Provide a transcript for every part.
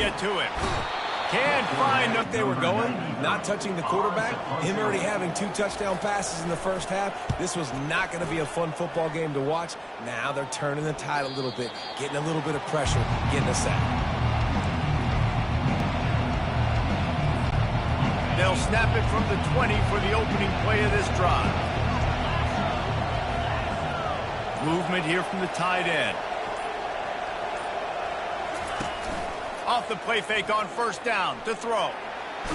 get to him. Can't find them. They were going, not touching the quarterback, him already having 2 touchdown passes in the first half. This was not going to be a fun football game to watch. Now they're turning the tide a little bit, getting a little bit of pressure, getting a sack. They'll snap it from the 20 for the opening play of this drive. Movement here from the tight end. Off the play fake on first down to throw.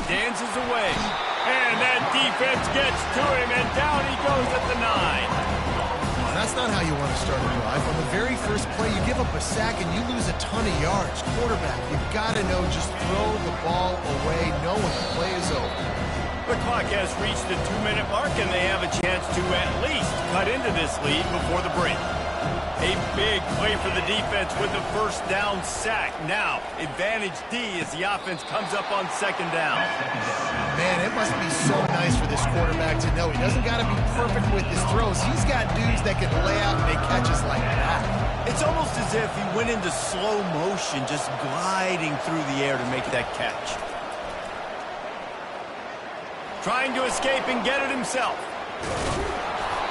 Dances away. And that defense gets to him, and down he goes at the 9. That's not how you want to start a drive. On the very first play, you give up a sack and you lose a ton of yards. Quarterback, you've got to know, just throw the ball away, know when the play is over. The clock has reached the 2-minute mark, and they have a chance to at least cut into this lead before the break. A big play for the defense with the first down sack. Now, advantage D as the offense comes up on second down. Man, it must be so nice for this quarterback to know he doesn't got to be perfect with his throws. He's got dudes that can lay out and make catches like that. It's almost as if he went into slow motion, just gliding through the air to make that catch. Trying to escape and get it himself.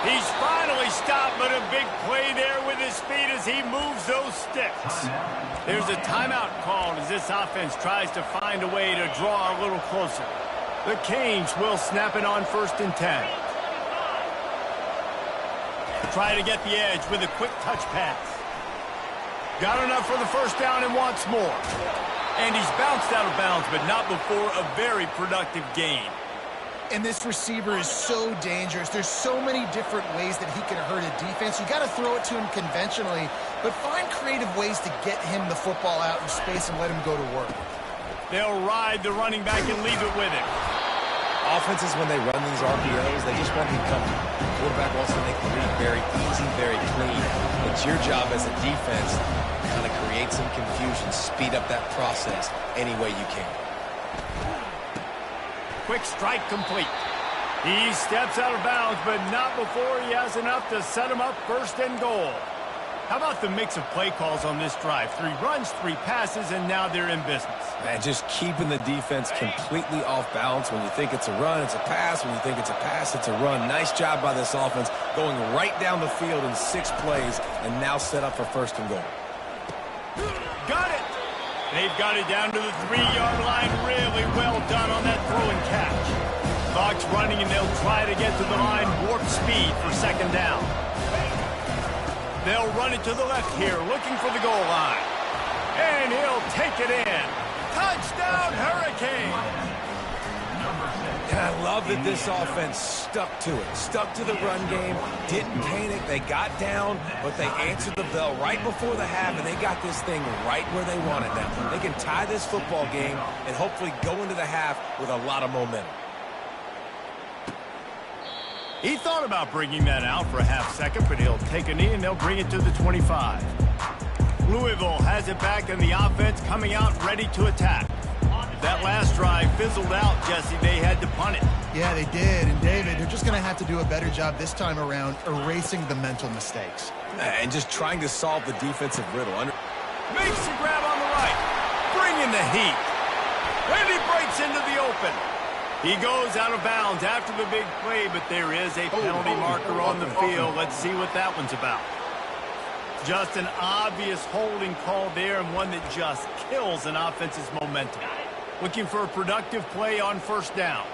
He's finally stopped, but a big play there with his feet as he moves those sticks. There's a timeout called as this offense tries to find a way to draw a little closer. The Canes will snap it on 1st and 10. Try to get the edge with a quick touch pass. Got enough for the first down and wants more. And he's bounced out of bounds, but not before a very productive gain. And this receiver is so dangerous. There's so many different ways that he can hurt a defense. You got to throw it to him conventionally, but find creative ways to get him the football out in space and let him go to work. They'll ride the running back and leave it with him. Offenses, when they run these RPOs, they just want to be comfortable. The quarterback wants to make the read very easy, very clean. It's your job as a defense to kind of create some confusion, speed up that process any way you can. Quick strike complete. He steps out of bounds, but not before he has enough to set him up 1st and goal. How about the mix of play calls on this drive? 3 runs, 3 passes, and now they're in business. And just keeping the defense completely off balance. When you think it's a run, it's a pass. When you think it's a pass, it's a run. Nice job by this offense going right down the field in 6 plays and now set up for 1st and goal. Got it. They've got it down to the 3-yard line. Really well done on that throw and catch. Clock's running, and they'll try to get to the line warp speed for 2nd down. They'll run it to the left here, looking for the goal line. And he'll take it in. Touchdown, Hurricane! And I love that this offense stuck to it, stuck to the run game, didn't panic. They got down, but they answered the bell right before the half, and they got this thing right where they want it now. They can tie this football game and hopefully go into the half with a lot of momentum. He thought about bringing that out for a half second, but he'll take a knee and they'll bring it to the 25. Louisville has it back, and the offense coming out ready to attack. That last drive fizzled out, Jesse. They had to punt it. Yeah, they did. And, David, they're just going to have to do a better job this time around erasing the mental mistakes. And just trying to solve the defensive riddle. Makes the grab on the right. Bringing the heat. And he breaks into the open. He goes out of bounds after the big play, but there is a penalty marker on the field. Let's see what that one's about. Just an obvious holding call there, and one that just kills an offense's momentum. Looking for a productive play on 1st down.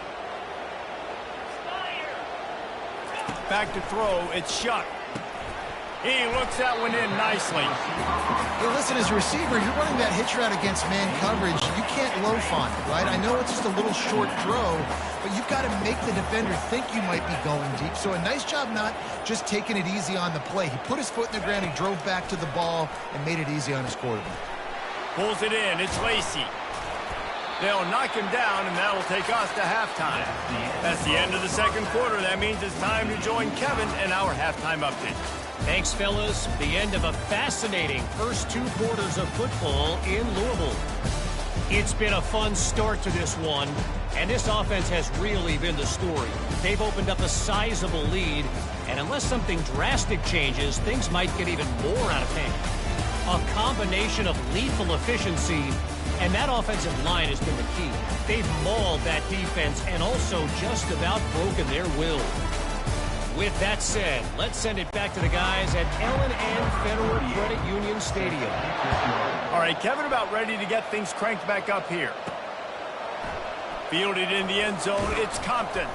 Back to throw. It's Shuck. He looks that one in nicely. Hey, listen, as a receiver, you're running that hitch route against man coverage. You can't loaf on it, right? I know it's just a little short throw, but you've got to make the defender think you might be going deep. So a nice job not just taking it easy on the play. He put his foot in the ground, he drove back to the ball, and made it easy on his quarterback. Pulls it in. It's Lacey. They'll knock him down, and that'll take us to halftime. That's the end of the 2nd quarter. That means it's time to join Kevin in our halftime update. Thanks, fellas. The end of a fascinating first 2 quarters of football in Louisville. It's been a fun start to this one, and this offense has really been the story. They've opened up a sizable lead, and unless something drastic changes, things might get even more out of hand. A combination of lethal efficiency And that offensive line has been the key. They've mauled that defense and also just about broken their will. With that said, let's send it back to the guys at L&N Federal Credit Union Stadium. All right, Kevin about ready to get things cranked back up here. Fielded in the end zone, it's Compton.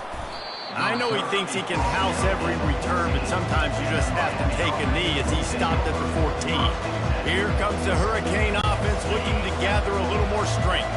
I know he thinks he can house every return, but sometimes you just have to take a knee as he stopped at the 14. Here comes the Hurricane offense looking to gather a little more strength.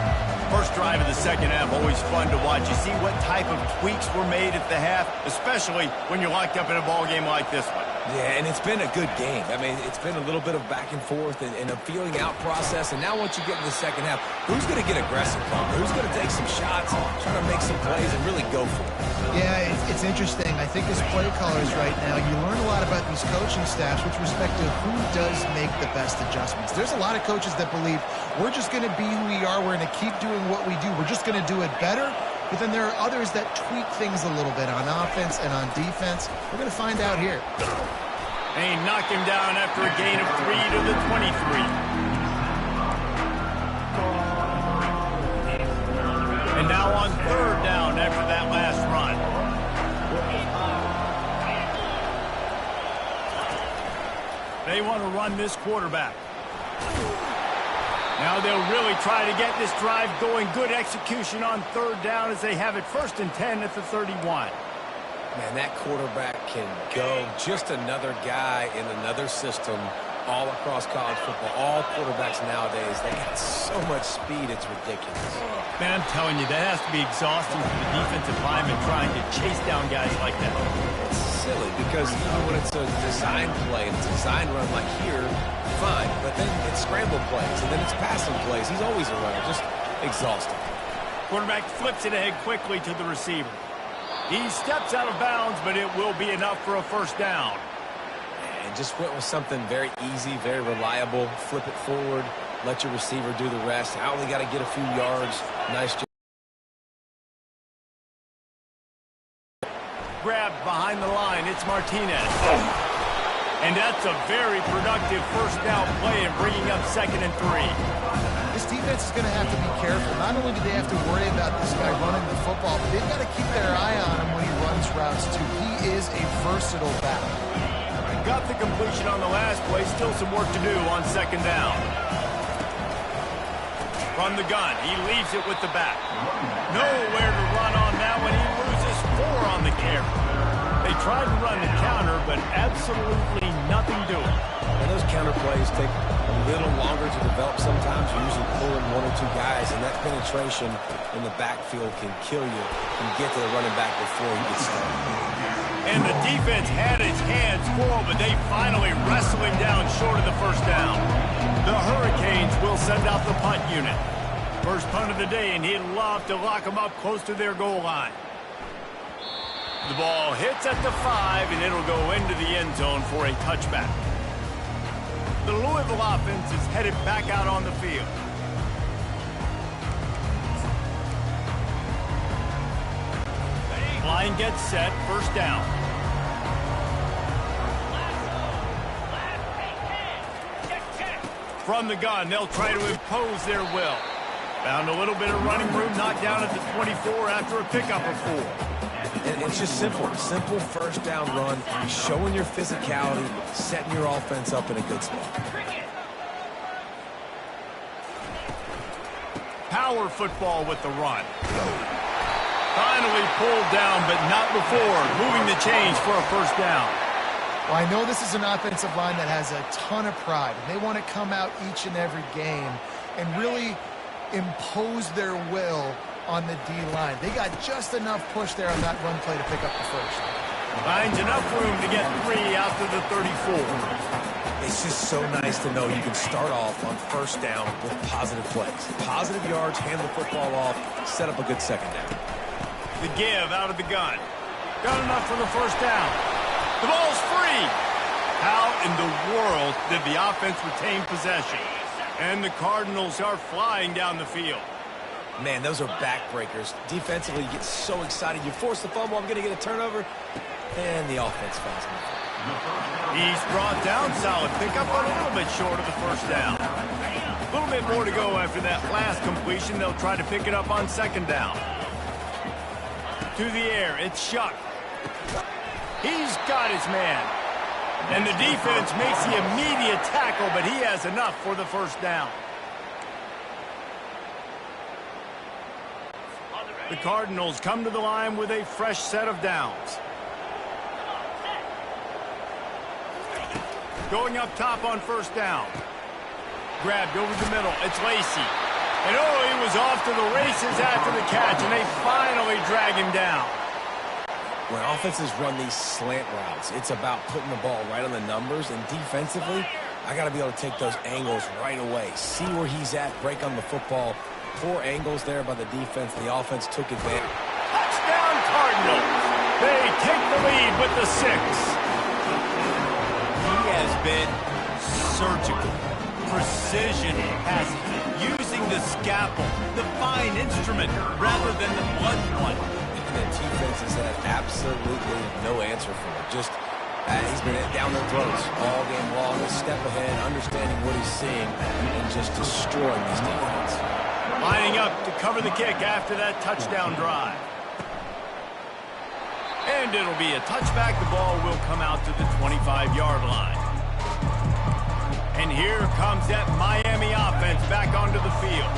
First drive of the second half, always fun to watch. You see what type of tweaks were made at the half, especially when you're locked up in a ball game like this one. Yeah, and it's been a good game. I mean, it's been a little bit of back and forth and a feeling out process. And now once you get in the second half, who's going to get aggressive, Tom? Who's going to take some shots, try to make some plays, and really go for it? Yeah, it's interesting. I think as play callers right now, you learn a lot about these coaching staffs with respect to who does make the best adjustments. There's a lot of coaches that believe we're just going to be who we are. We're going to keep doing what we do. We're just going to do it better. But then there are others that tweak things a little bit on offense and on defense. We're going to find out here. They knock him down after a gain of 3 to the 23. And now on third down after that last run. They want to run this quarterback. Now they'll really try to get this drive going. Good execution on third down as they have it 1st and 10 at the 31. Man, that quarterback can go. Just another guy in another system all across college football. All quarterbacks nowadays, they got so much speed, it's ridiculous. Man, I'm telling you, that has to be exhausting for the defensive lineman trying to chase down guys like that. It's silly because even when it's a design play, it's a design run like here, fine. But then it's scramble plays, and then it's passing plays. He's always a runner, just exhausting. Quarterback flips it ahead quickly to the receiver. He steps out of bounds, but it will be enough for a first down. And just went with something very easy, very reliable. Flip it forward, let your receiver do the rest. I only got to get a few yards. Nice job. Grabbed behind the line, it's Martinez. And that's a very productive first down play and bringing up 2nd and 3. This defense is going to have to be careful. Not only do they have to worry about this guy running the football, but they've got to keep their eye on him when he runs routes, too. He is a versatile back. Got the completion on the last play. Still some work to do on 2nd down. From the gun, he leaves it with the back. Nowhere to run on that one. He loses 4 on the carry. They tried to run the counter, but absolutely nothing doing. And those counter plays take a little longer to develop sometimes. You usually pull in 1 or 2 guys, and that penetration in the backfield can kill you and get to the running back before he gets started. And the defense had its hands full, but they finally wrestle him down short of the first down. The Hurricanes will send out the punt unit. First punt of the day, and he'd love to lock them up close to their goal line. The ball hits at the 5, and it'll go into the end zone for a touchback. The Louisville offense is headed back out on the field. Line gets set, first down. From the gun, they'll try to impose their will. Found a little bit of running room, knocked down at the 24 after a pickup of 4. And it's just simple. Simple first down run, showing your physicality, setting your offense up in a good spot. Power football with the run. Finally pulled down, but not before moving the chains for a first down. Well, I know this is an offensive line that has a ton of pride, and they want to come out each and every game and really impose their will on the D-line. They got just enough push there on that run play to pick up the first. Finds enough room to get 3 out to the 34. It's just so nice to know you can start off on first down with positive plays. Positive yards, hand the football off, set up a good second down. The give out of the gun. Got enough for the first down. The ball's free. How in the world did the offense retain possession? And the Cardinals are flying down the field. Man, those are backbreakers. Defensively, you get so excited. You force the fumble, I'm going to get a turnover, and the offense falls in. He's brought down, solid pickup, but a little bit short of the first down. A little bit more to go after that last completion. They'll try to pick it up on second down. To the air, it's Shuck. He's got his man. And the defense makes the immediate tackle, but he has enough for the first down. The Cardinals come to the line with a fresh set of downs. Going up top on first down. Grabbed over the middle. It's Lacy. And oh, he was off to the races after the catch, and they finally drag him down. When offenses run these slant routes, it's about putting the ball right on the numbers, and defensively, I got to be able to take those angles right away. See where he's at, break on the football. Poor angles there by the defense. The offense took advantage. Touchdown Cardinals. They take the lead with the 6. He has been surgical. Precision passing. Using the scalpel, the fine instrument, rather than the blunt one. The defense has had absolutely no answer for it. Just, he's been down their throats all game long, a step ahead, understanding what he's seeing, and just destroying this defense. Lining up to cover the kick after that touchdown drive. And it'll be a touchback. The ball will come out to the 25-yard line. And here comes that Miami offense back onto the field.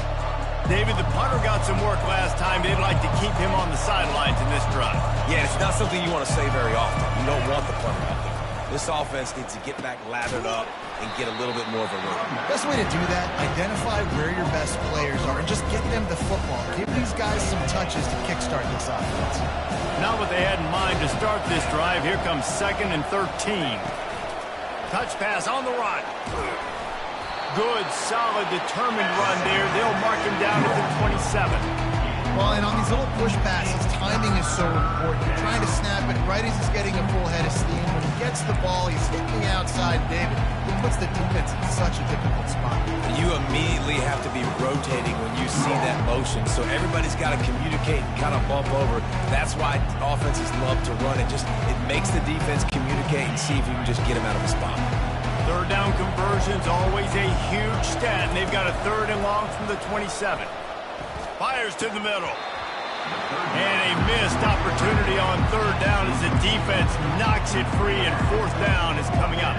David, the punter got some work last time. They'd like to keep him on the sidelines in this drive. Yeah, it's not something you want to say very often. You don't want the punter out there. This offense needs to get back lathered up and get a little bit more of a rhythm. Best way to do that, identify where your best players are and just get them the football. Give these guys some touches to kickstart this offense. Not what they had in mind to start this drive. Here comes 2nd and 13. Touch pass on the run. Good, solid, determined run there. They'll mark him down at the 27. Well, and on these little push passes, timing is so important. You're trying to snap it right as he's getting a full head of steam. When he gets the ball, he's hitting the outside, David. He puts the defense in such a difficult spot. You immediately have to be rotating when you see that motion, so everybody's got to communicate and kind of bump over. That's why offenses love to run it. It makes the defense communicate and see if you can just get him out of the spot. Third down conversion's always a huge stat, and they've got a 3rd and long from the 27. Fires to the middle. And a missed opportunity on 3rd down as the defense knocks it free, and 4th down is coming up.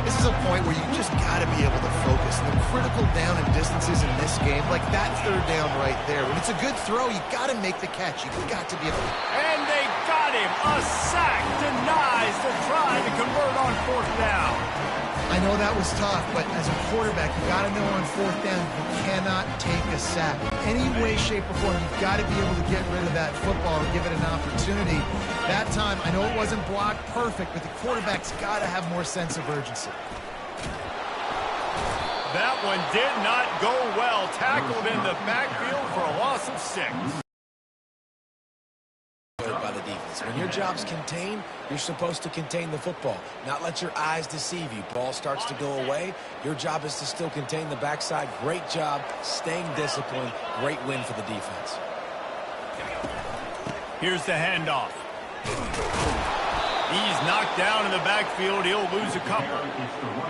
This is a point where you just got to be able to focus. And the critical down and distances in this game, like that 3rd down right there. When it's a good throw, you got to make the catch. You've got to be able to... And they got him. A sack denies the try to convert on 4th down. I know that was tough, but as a quarterback, you got to know on 4th down, you cannot take a sack. Any way, shape, or form, you've got to be able to get rid of that football and give it an opportunity. That time, I know it wasn't blocked perfect, but the quarterback's got to have more sense of urgency. That one did not go well. Tackled in the backfield for a loss of 6. By the defense. When your job's contained, you're supposed to contain the football, not let your eyes deceive you. Ball starts to go away. Your job is to still contain the backside. Great job staying disciplined. Great win for the defense. Here's the handoff. He's knocked down in the backfield. He'll lose a couple.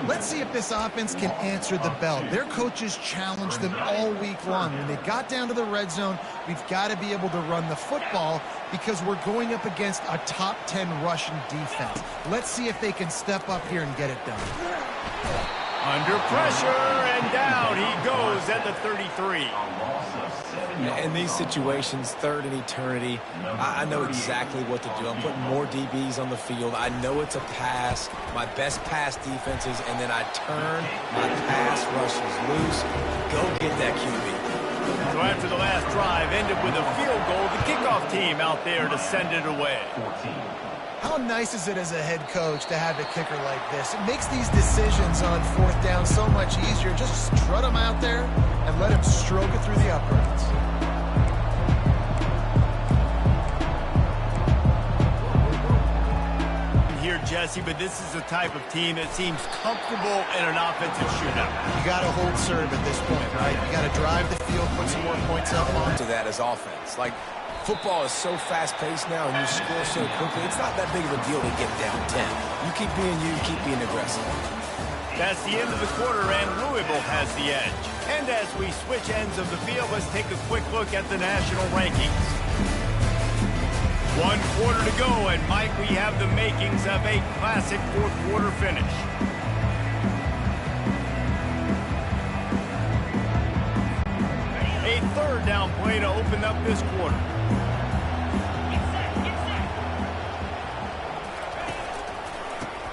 Let's see if this offense can answer the bell. Their coaches challenged them all week long. When they got down to the red zone, we've got to be able to run the football because we're going up against a top 10 Russian defense. Let's see if they can step up here and get it done. Under pressure, and down he goes at the 33. In these situations, 3rd and eternity, I know exactly what to do. I'm putting more DBs on the field. I know it's a pass, my best pass defenses, and then I turn my pass rushes loose. Go get that QB. So after the last drive ended with a field goal, the kickoff team out there to send it away. How nice is it as a head coach to have a kicker like this? It makes these decisions on 4th down so much easier. Just strut them out there and let him stroke it through the uprights. Here, Jesse, but this is the type of team that seems comfortable in an offensive shootout. You got to hold serve at this point, right? You got to drive the field, put some more points up on. To that as offense. Like, football is so fast-paced now, and you score so quickly. It's not that big of a deal to get down 10. You keep being you, keep being aggressive. That's the end of the quarter, and Louisville has the edge. And as we switch ends of the field, let's take a quick look at the national rankings. 1 quarter to go, and Mike, we have the makings of a classic fourth quarter finish. A third down play to open up this quarter.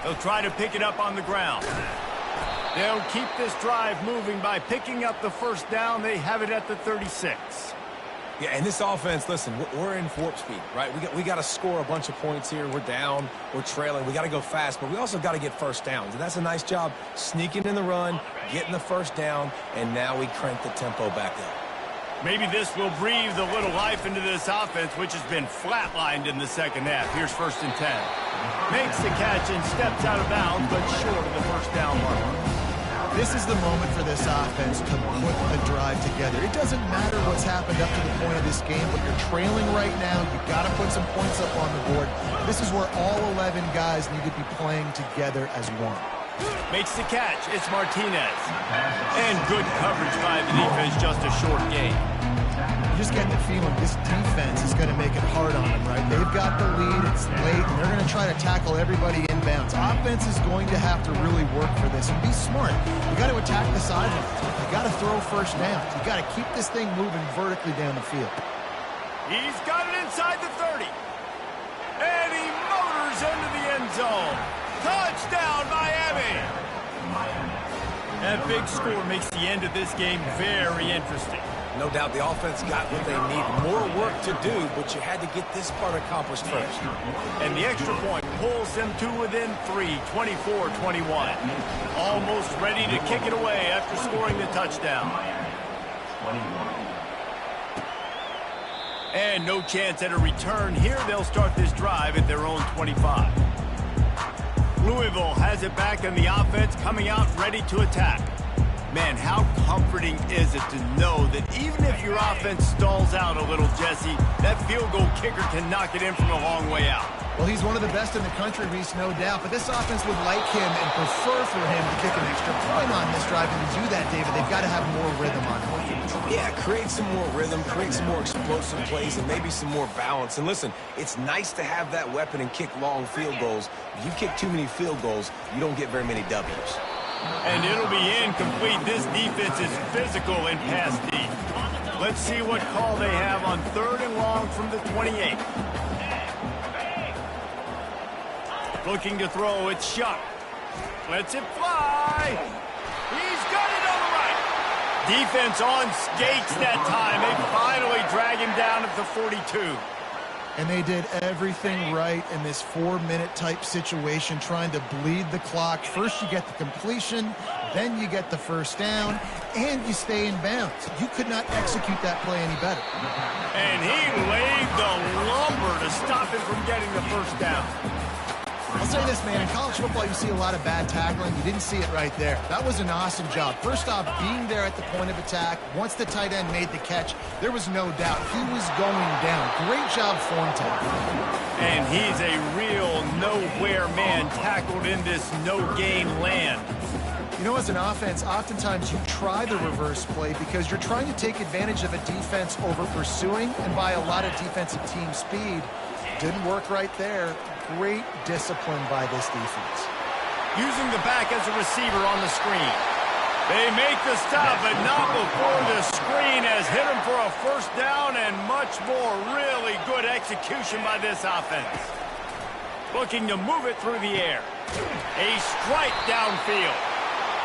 They'll try to pick it up on the ground. They'll keep this drive moving by picking up the first down. They have it at the 36. Yeah, and this offense, listen, we're in warp speed, right? We got to score a bunch of points here. We're down. We're trailing. We got to go fast, but we also got to get first downs. And that's a nice job sneaking in the run, getting the first down, and now we crank the tempo back up. Maybe this will breathe a little life into this offense, which has been flatlined in the second half. Here's 1st and 10. Makes the catch and steps out of bounds, but short of the first down mark. This is the moment for this offense to put a drive together. It doesn't matter what's happened up to the point of this game, but you're trailing right now. You've got to put some points up on the board. This is where all 11 guys need to be playing together as one. Makes the catch. It's Martinez. And good coverage by the defense, just a short gain. You just get the feeling this defense is going to make it hard on them, right? They've got the lead. It's late, and they're going to try to tackle everybody inbounds. Offense is going to have to really work for this and be smart. You got to attack the sidelines. You got to throw first downs. You got to keep this thing moving vertically down the field. He's got it inside the 30. And he motors into the end zone. Touchdown, Miami! That big score makes the end of this game very interesting. No doubt the offense got what they need. More work to do, but you had to get this part accomplished first. And the extra point pulls them to within 3, 24-21. Almost ready to kick it away after scoring the touchdown. And no chance at a return here. They'll start this drive at their own 25. Louisville has it back in the offense, coming out ready to attack. Man, how comforting is it to know that even if your offense stalls out a little, Jesse, that field goal kicker can knock it in from a long way out. Well, he's one of the best in the country, Reese, no doubt. But this offense would like him and prefer for him to kick an extra point on this drive. And to do that, David, they've got to have more rhythm on offense. Yeah, create some more rhythm, create some more explosive plays, and maybe some more balance. And listen, it's nice to have that weapon and kick long field goals. If you kick too many field goals, you don't get very many W's. And it'll be incomplete. This defense is physical in pass deep. Let's see what call they have on 3rd and long from the 28. Looking to throw, it's Shuck. Lets it fly. He's got it on the right. Defense on skates that time. They finally drag him down at the 42. And they did everything right in this 4-minute type situation, trying to bleed the clock. First you get the completion, then you get the first down, and you stay in bounds. You could not execute that play any better. And he laid the lumber to stop him from getting the first down. I'll say this, man, in college football you see a lot of bad tackling. You didn't see it right there. That was an awesome job. First off, being there at the point of attack. Once the tight end made the catch, there was no doubt he was going down. Great job form tackling. And he's a real nowhere man, tackled in this no-gain land. You know, as an offense, oftentimes you try the reverse play because you're trying to take advantage of a defense over pursuing and by a lot of defensive team speed. Didn't work right there. Great discipline by this defense. Using the back as a receiver on the screen. They make the stop, but not before the screen has hit him for a first down and much more. Really good execution by this offense. Looking to move it through the air. A strike downfield.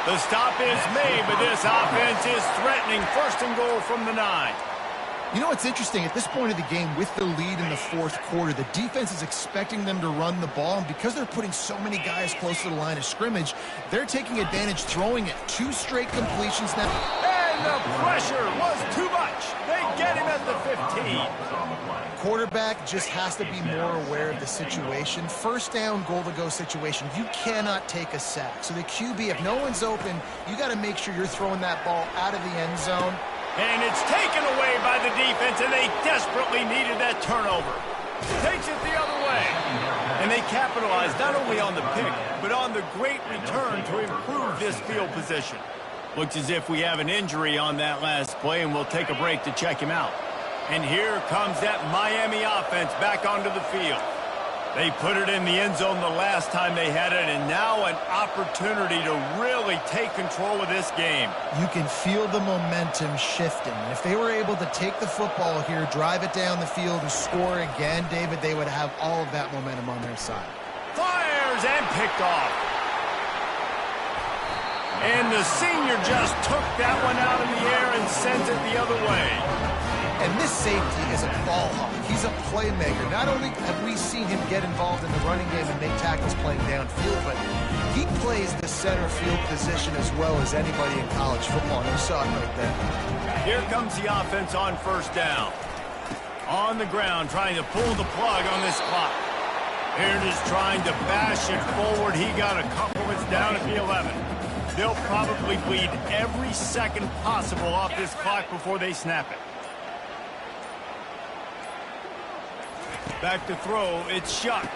The stop is made, but this offense is threatening. 1st and goal from the 9. You know what's interesting? At this point of the game, with the lead in the 4th quarter, the defense is expecting them to run the ball, and because they're putting so many guys close to the line of scrimmage, they're taking advantage, throwing it. 2 straight completions now. And the pressure was too much. They get him at the 15. Quarterback just has to be more aware of the situation. First down, goal-to-go situation. You cannot take a sack. So the QB, if no one's open, you got to make sure you're throwing that ball out of the end zone. And it's taken away by the defense, and they desperately needed that turnover. Takes it the other way. And they capitalized not only on the pick, but on the great return to improve this field position. Looks as if we have an injury on that last play, and we'll take a break to check him out. And here comes that Miami offense back onto the field. They put it in the end zone the last time they had it, and now an opportunity to really take control of this game. You can feel the momentum shifting. If they were able to take the football here, drive it down the field, and score again, David, they would have all of that momentum on their side. Fires and picked off. And the senior just took that one out in the air and sent it the other way. And this safety is a ball hawk. He's a playmaker. Not only have we seen him get involved in the running game and make tackles playing downfield, but he plays the center field position as well as anybody in college football. And you saw it right there. Here comes the offense on first down. On the ground, trying to pull the plug on this clock. Aaron is trying to bash it forward. He got a couple. It's down at the 11. They'll probably bleed every second possible off this clock before they snap it. Back to throw, it's Shuck.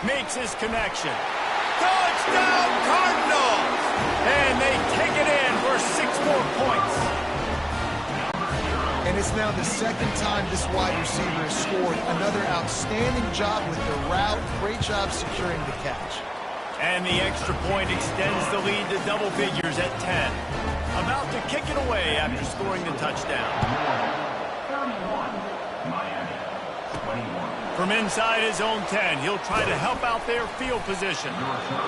Makes his connection. Touchdown Cardinals! And they take it in for 6 more points. And it's now the second time this wide receiver has scored. Another outstanding job with the route. Great job securing the catch. And the extra point extends the lead to double figures at 10. About to kick it away after scoring the touchdown. From inside his own 10, he'll try to help out their field position.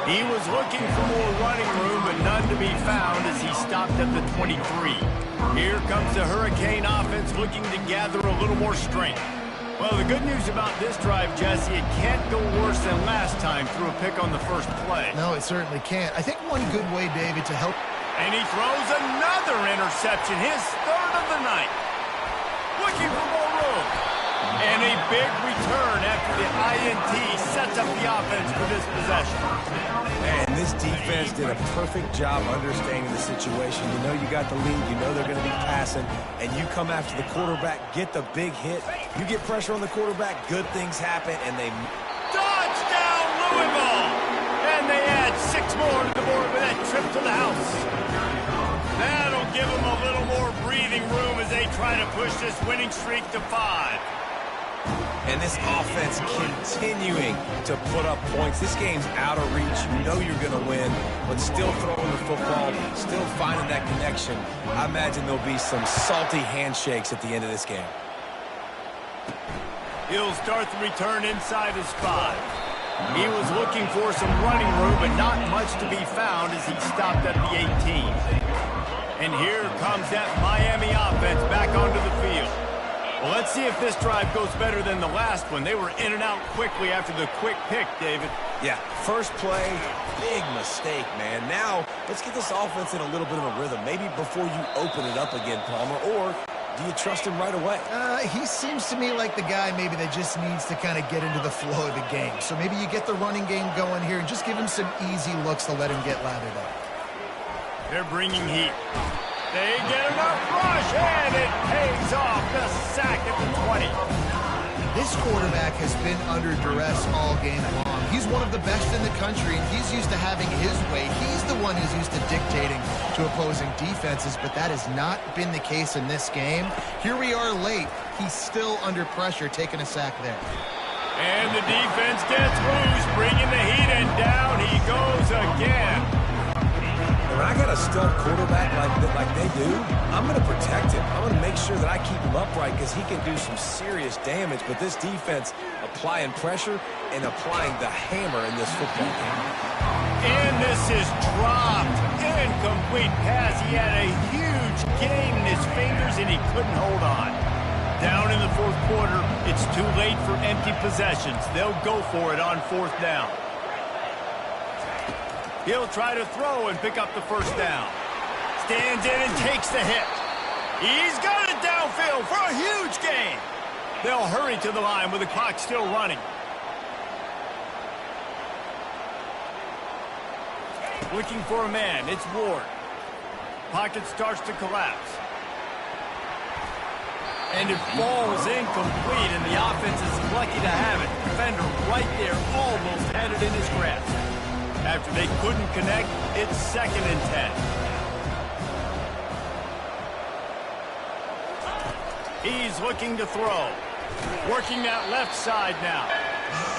He was looking for more running room, but none to be found as he stopped at the 23. Here comes the Hurricane offense looking to gather a little more strength. Well, the good news about this drive, Jesse, it can't go worse than last time through a pick on the first play. No, it certainly can't. I think one good way, David, to help... And he throws another interception, his third of the night. Looking for more room. And a big return after the INT sets up the offense for this possession. Man, this defense did a perfect job understanding the situation. You know you got the lead, you know they're going to be passing, and you come after the quarterback, get the big hit. You get pressure on the quarterback, good things happen, and they... Touchdown, Louisville! And they add 6 more to the board with that trip to the house. That'll give them a little more breathing room as they try to push this winning streak to 5. And this offense continuing to put up points. This game's out of reach. You know you're going to win, but still throwing the football, still finding that connection. I imagine there'll be some salty handshakes at the end of this game. He'll start the return inside his 5. He was looking for some running room, but not much to be found as he stopped at the 18. And here comes that Miami offense back onto the field. Well, let's see if this drive goes better than the last one. They were in and out quickly after the quick pick, David. Yeah, first play, big mistake, man. Now, let's get this offense in a little bit of a rhythm. Maybe before you open it up again, Palmer, or do you trust him right away? He seems to me like the guy maybe that just needs to kind of get into the flow of the game. So maybe you get the running game going here and just give him some easy looks to let him get lathered up. They're bringing heat. They get enough rush, and it pays off. The sack at the 20. This quarterback has been under duress all game long. He's one of the best in the country, and he's used to having his way. He's the one who's used to dictating to opposing defenses, but that has not been the case in this game. Here we are late. He's still under pressure, taking a sack there. And the defense gets loose, bringing the heat, and down he goes again. When I got a stud quarterback like they do, I'm going to protect him. I'm going to make sure that I keep him upright because he can do some serious damage. But this defense applying pressure and applying the hammer in this football game. And this is dropped. Incomplete pass. He had a huge gain in his fingers, and he couldn't hold on. Down in the fourth quarter, it's too late for empty possessions. They'll go for it on 4th down. He'll try to throw and pick up the first down. Stands in and takes the hit. He's got it downfield for a huge gain. They'll hurry to the line with the clock still running. Looking for a man. It's Ward. Pocket starts to collapse. And it falls incomplete, and the offense is lucky to have it. Defender right there, almost had it in his grasp. After they couldn't connect, it's 2nd and 10. He's looking to throw. Working that left side now.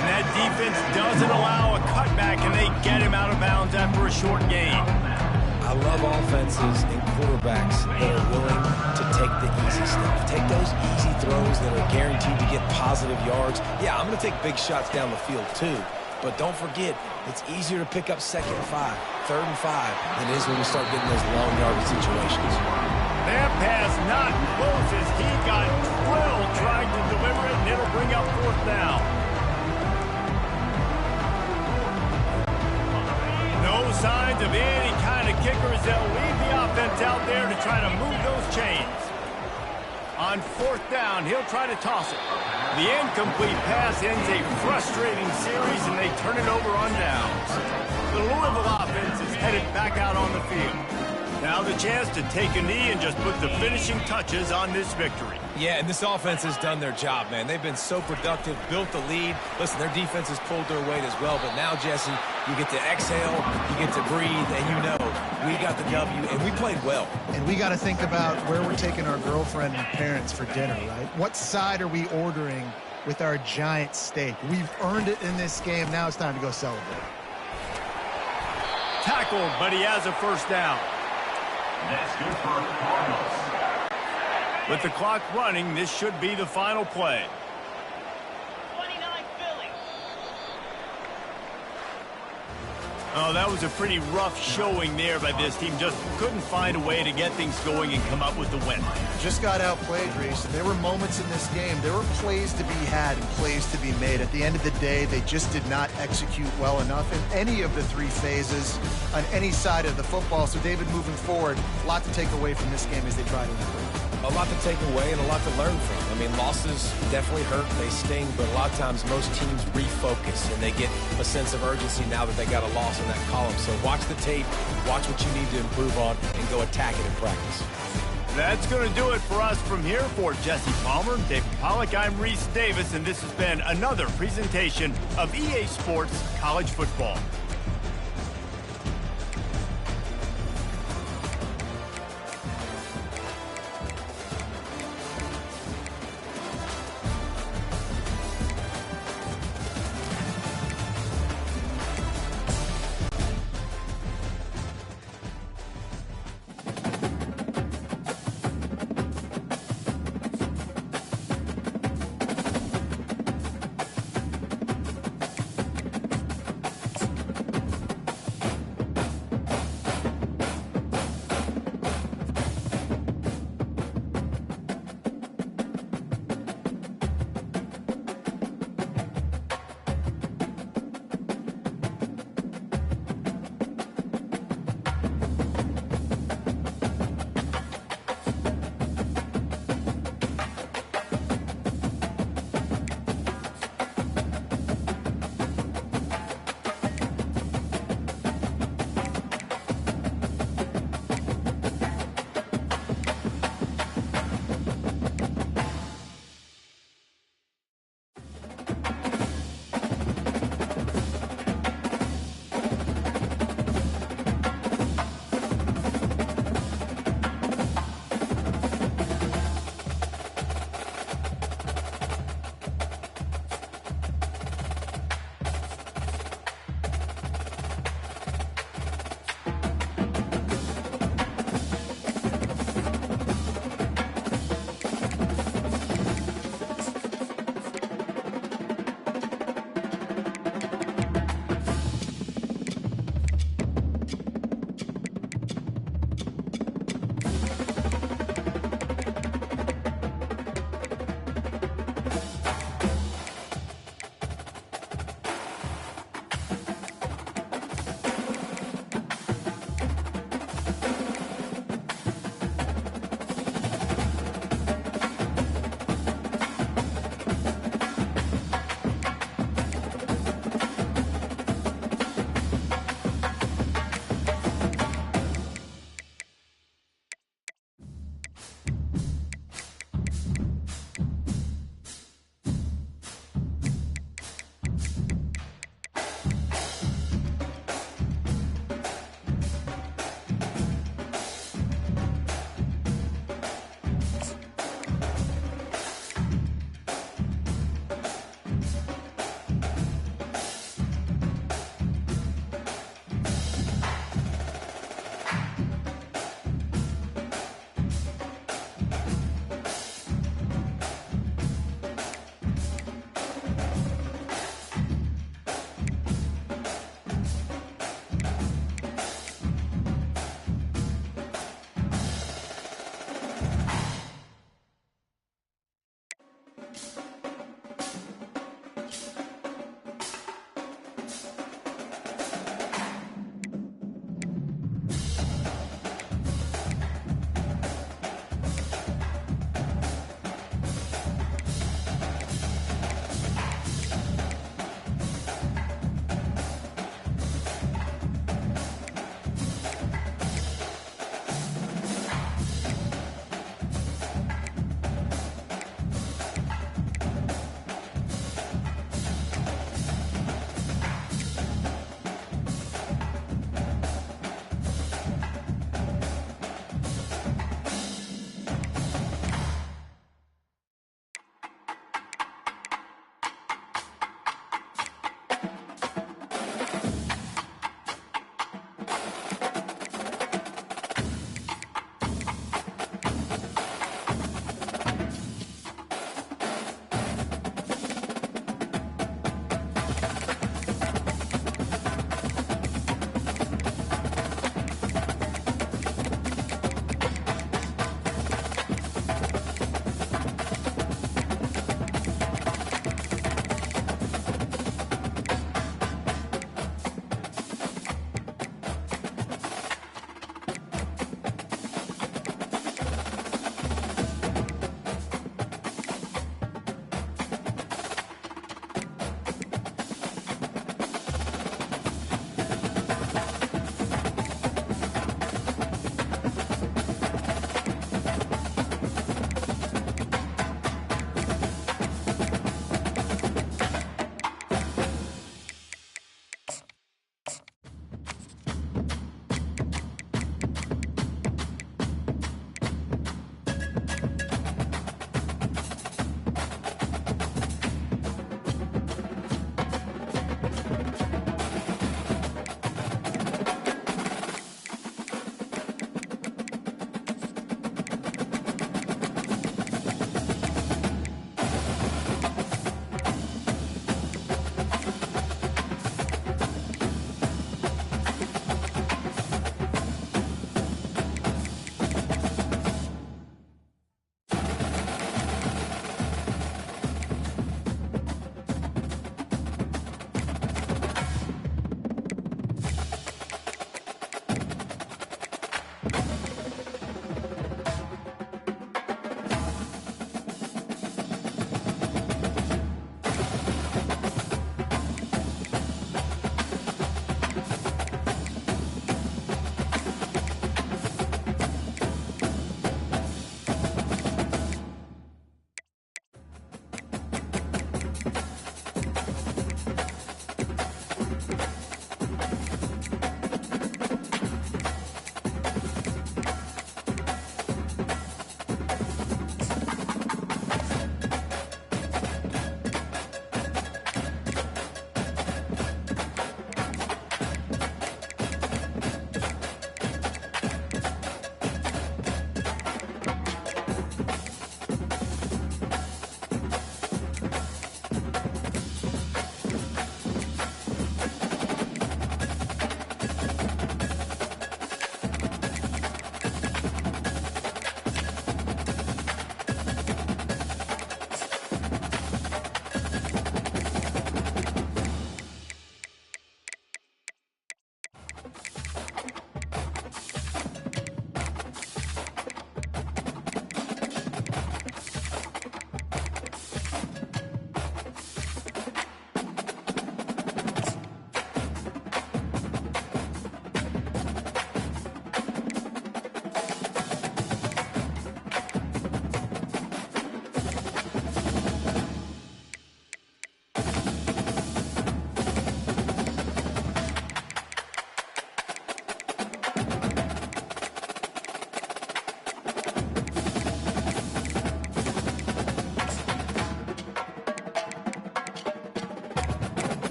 And that defense doesn't allow a cutback, and they get him out of bounds after a short gain. I love offenses and quarterbacks that are willing to take the easy stuff. Take those easy throws that are guaranteed to get positive yards. Yeah, I'm going to take big shots down the field too. But don't forget, it's easier to pick up 2nd and 5, 3rd and 5 than it is when we start getting those long yardage situations. That pass not close as he got drilled trying to deliver it, and it'll bring up 4th down. No signs of any kind of kickers. They'll leave the offense out there to try to move those chains. On 4th down, he'll try to toss it. The incomplete pass ends a frustrating series, and they turn it over on downs. The Louisville offense is headed back out on the field. Now the chance to take a knee and just put the finishing touches on this victory. Yeah, and this offense has done their job, man. They've been so productive, built the lead. Listen, their defense has pulled their weight as well. But now, Jesse, you get to exhale, you get to breathe, and you know we got the W, and we played well. And we got to think about where we're taking our girlfriend and parents for dinner, right? What side are we ordering with our giant steak? We've earned it in this game. Now it's time to go celebrate. Tackled, but he has a 1st down. That's good for Cardinals. With the clock running, this should be the final play. 29 Philly. Oh, that was a pretty rough showing there by this team. Just couldn't find a way to get things going and come up with the win. Just got outplayed, Reese. There were moments in this game. There were plays to be had and plays to be made. At the end of the day, they just did not execute well enough in any of the 3 phases on any side of the football. So, David, moving forward, a lot to take away from this game as they try to improve. A lot to take away and a lot to learn from. I mean, losses definitely hurt, they sting, but a lot of times most teams refocus and they get a sense of urgency now that they got a loss in that column. So watch the tape, watch what you need to improve on, and go attack it in practice. That's going to do it for us from here. For Jesse Palmer, David Pollack, I'm Reese Davis, and this has been another presentation of EA Sports College Football.